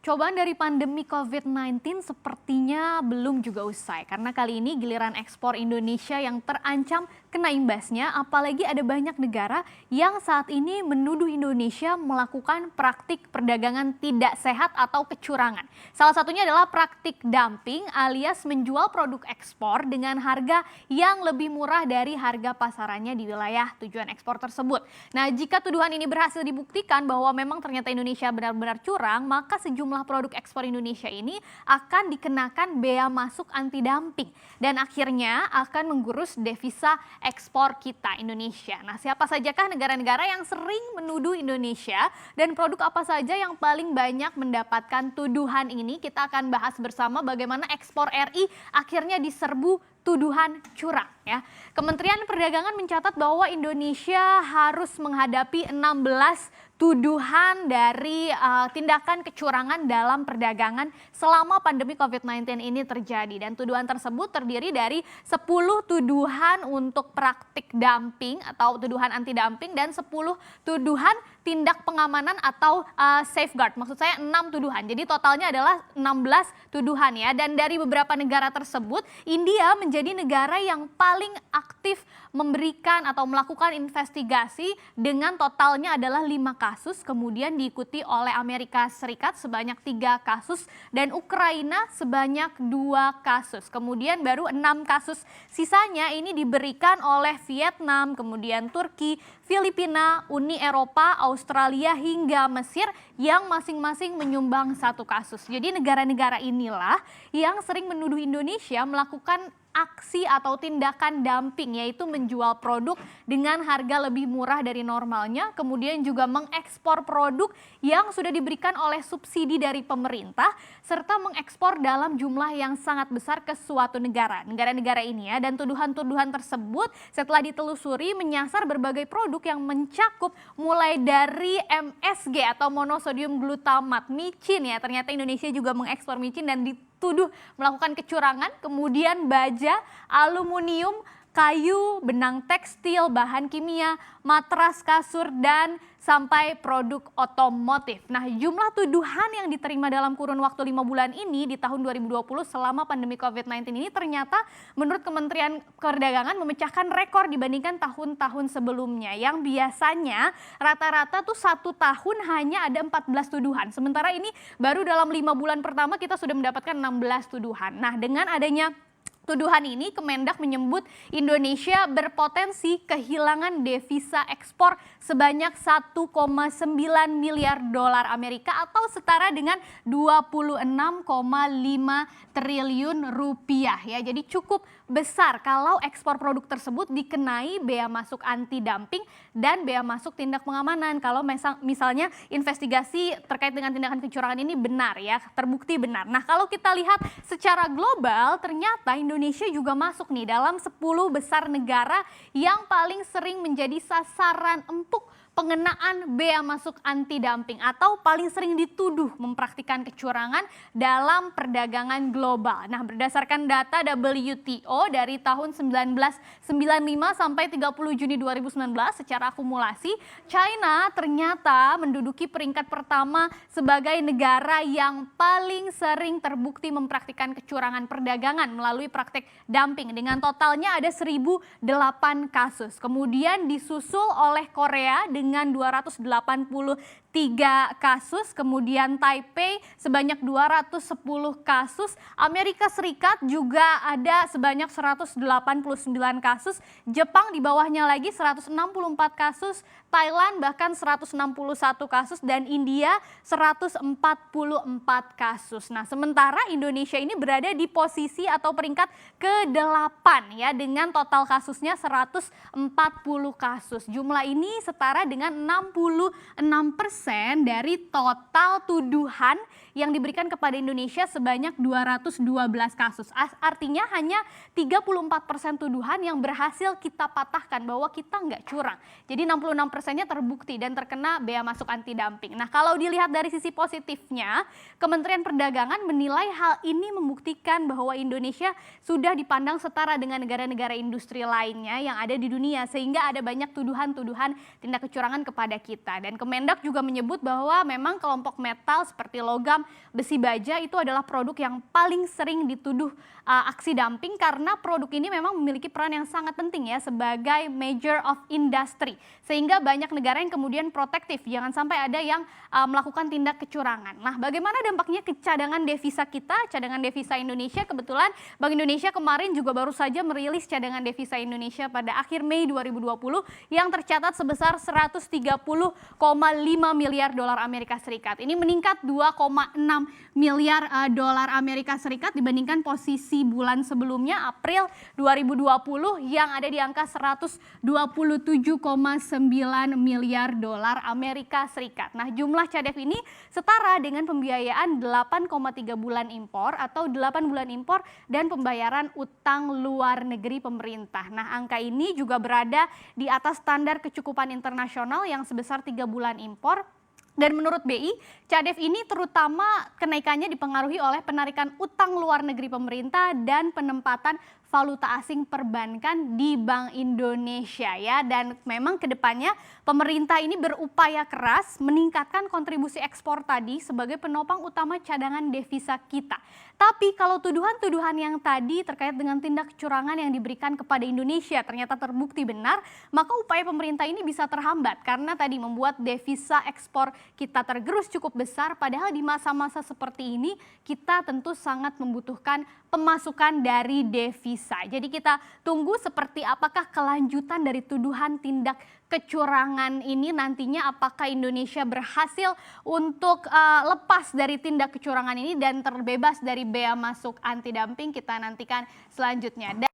Cobaan dari pandemi COVID-19 sepertinya belum juga usai karena kali ini giliran ekspor Indonesia yang terancam kena imbasnya, apalagi ada banyak negara yang saat ini menuduh Indonesia melakukan praktik perdagangan tidak sehat atau kecurangan. Salah satunya adalah praktik dumping alias menjual produk ekspor dengan harga yang lebih murah dari harga pasarannya di wilayah tujuan ekspor tersebut. Nah, jika tuduhan ini berhasil dibuktikan bahwa memang ternyata Indonesia benar-benar curang, maka sejumlah produk ekspor Indonesia ini akan dikenakan bea masuk anti dumping dan akhirnya akan menggurus devisa ekspor kita Indonesia. Nah, siapa sajakah negara-negara yang sering menuduh Indonesia dan produk apa saja yang paling banyak mendapatkan tuduhan ini? Kita akan bahas bersama bagaimana ekspor RI akhirnya diserbu tuduhan curang ya. Kementerian Perdagangan mencatat bahwa Indonesia harus menghadapi 16 tuduhan dari tindakan kecurangan dalam perdagangan selama pandemi COVID-19 ini terjadi. Dan tuduhan tersebut terdiri dari 10 tuduhan untuk praktik dumping atau tuduhan anti dumping dan 10 tuduhan tindak pengamanan atau safeguard. Maksud saya 6 tuduhan. Jadi totalnya adalah 16 tuduhan ya. Dan dari beberapa negara tersebut, India menjadi negara yang paling aktif memberikan atau melakukan investigasi dengan totalnya adalah 5 kasus, kemudian diikuti oleh Amerika Serikat sebanyak 3 kasus dan Ukraina sebanyak 2 kasus. Kemudian baru 6 kasus sisanya ini diberikan oleh Vietnam, kemudian Turki, Filipina, Uni Eropa, Australia hingga Mesir yang masing-masing menyumbang 1 kasus. Jadi negara-negara inilah yang sering menuduh Indonesia melakukan aksi atau tindakan dumping, yaitu menjual produk dengan harga lebih murah dari normalnya, kemudian juga mengekspor produk yang sudah diberikan oleh subsidi dari pemerintah, serta mengekspor dalam jumlah yang sangat besar ke suatu negara ini ya. Dan tuduhan-tuduhan tersebut setelah ditelusuri menyasar berbagai produk yang mencakup mulai dari MSG atau monosodium glutamat, micin ya, ternyata Indonesia juga mengekspor micin dan dituduh melakukan kecurangan, kemudian baja, aluminium, kayu, benang tekstil, bahan kimia, matras, kasur, dan sampai produk otomotif. Nah, jumlah tuduhan yang diterima dalam kurun waktu 5 bulan ini di tahun 2020 selama pandemi COVID-19 ini ternyata menurut Kementerian Perdagangan memecahkan rekor dibandingkan tahun-tahun sebelumnya yang biasanya rata-rata tuh 1 tahun hanya ada 14 tuduhan. Sementara ini baru dalam 5 bulan pertama kita sudah mendapatkan 16 tuduhan. Nah, dengan adanya tuduhan ini, Kemendak menyebut Indonesia berpotensi kehilangan devisa ekspor sebanyak 1,9 miliar dolar Amerika atau setara dengan 26,5 triliun rupiah ya. Jadi cukup besar kalau ekspor produk tersebut dikenai bea masuk anti dumping dan bea masuk tindak pengamanan. Kalau misalnya investigasi terkait dengan tindakan kecurangan ini benar ya, terbukti benar. Nah, kalau kita lihat secara global ternyata Indonesia juga masuk nih dalam 10 besar negara yang paling sering menjadi sasaran empuk pengenaan bea masuk anti dumping atau paling sering dituduh mempraktikkan kecurangan dalam perdagangan global. Nah, berdasarkan data WTO dari tahun 1995 sampai 30 Juni 2019 secara akumulasi, China ternyata menduduki peringkat pertama sebagai negara yang paling sering terbukti mempraktikkan kecurangan perdagangan melalui praktik dumping dengan totalnya ada 1008 kasus. Kemudian disusul oleh Korea dengan 283 kasus, kemudian Taipei sebanyak 210 kasus, Amerika Serikat juga ada sebanyak 189 kasus, Jepang di bawahnya lagi 164 kasus, Thailand bahkan 161 kasus, dan India 144 kasus. Nah, sementara Indonesia ini berada di posisi atau peringkat ke-8 ya dengan total kasusnya 140 kasus. Jumlah ini setara dengan 66% dari total tuduhan yang diberikan kepada Indonesia sebanyak 212 kasus. Artinya hanya 34% tuduhan yang berhasil kita patahkan bahwa kita nggak curang. Jadi 66%-nya terbukti dan terkena bea masuk anti dumping. Nah, kalau dilihat dari sisi positifnya, Kementerian Perdagangan menilai hal ini membuktikan bahwa Indonesia sudah dipandang setara dengan negara-negara industri lainnya yang ada di dunia, sehingga ada banyak tuduhan-tuduhan tindak kecurangan kepada kita. Dan Kemendak juga menyebut bahwa memang kelompok metal seperti logam, besi baja itu adalah produk yang paling sering dituduh aksi dumping karena produk ini memang memiliki peran yang sangat penting ya sebagai major of industry. Sehingga banyak negara yang kemudian protektif, jangan sampai ada yang melakukan tindak kecurangan. Nah, bagaimana dampaknya ke cadangan devisa kita, cadangan devisa Indonesia? Kebetulan Bank Indonesia kemarin juga baru saja merilis cadangan devisa Indonesia pada akhir Mei 2020 yang tercatat sebesar 130,5 miliar dolar Amerika Serikat. Ini meningkat 2,6 miliar dolar Amerika Serikat dibandingkan posisi bulan sebelumnya April 2020 yang ada di angka 127,9 miliar dolar Amerika Serikat. Nah, jumlah cadef ini setara dengan pembiayaan 8,3 bulan impor atau 8 bulan impor dan pembayaran utang luar negeri pemerintah. Nah, angka ini juga berada di atas standar kecukupan internasional yang sebesar 3 bulan impor. Dan menurut BI, cadef ini terutama kenaikannya dipengaruhi oleh penarikan utang luar negeri pemerintah dan penempatan valuta asing perbankan di Bank Indonesia ya. Dan memang kedepannya pemerintah ini berupaya keras meningkatkan kontribusi ekspor tadi sebagai penopang utama cadangan devisa kita. Tapi kalau tuduhan-tuduhan yang tadi terkait dengan tindak kecurangan yang diberikan kepada Indonesia ternyata terbukti benar, maka upaya pemerintah ini bisa terhambat karena tadi membuat devisa ekspor kita tergerus cukup besar. Padahal di masa-masa seperti ini kita tentu sangat membutuhkan pemasukan dari devisa. Jadi kita tunggu seperti apakah kelanjutan dari tuduhan tindak kecurangan ini nantinya, apakah Indonesia berhasil untuk lepas dari tindak kecurangan ini dan terbebas dari bea masuk anti dumping. Kita nantikan selanjutnya.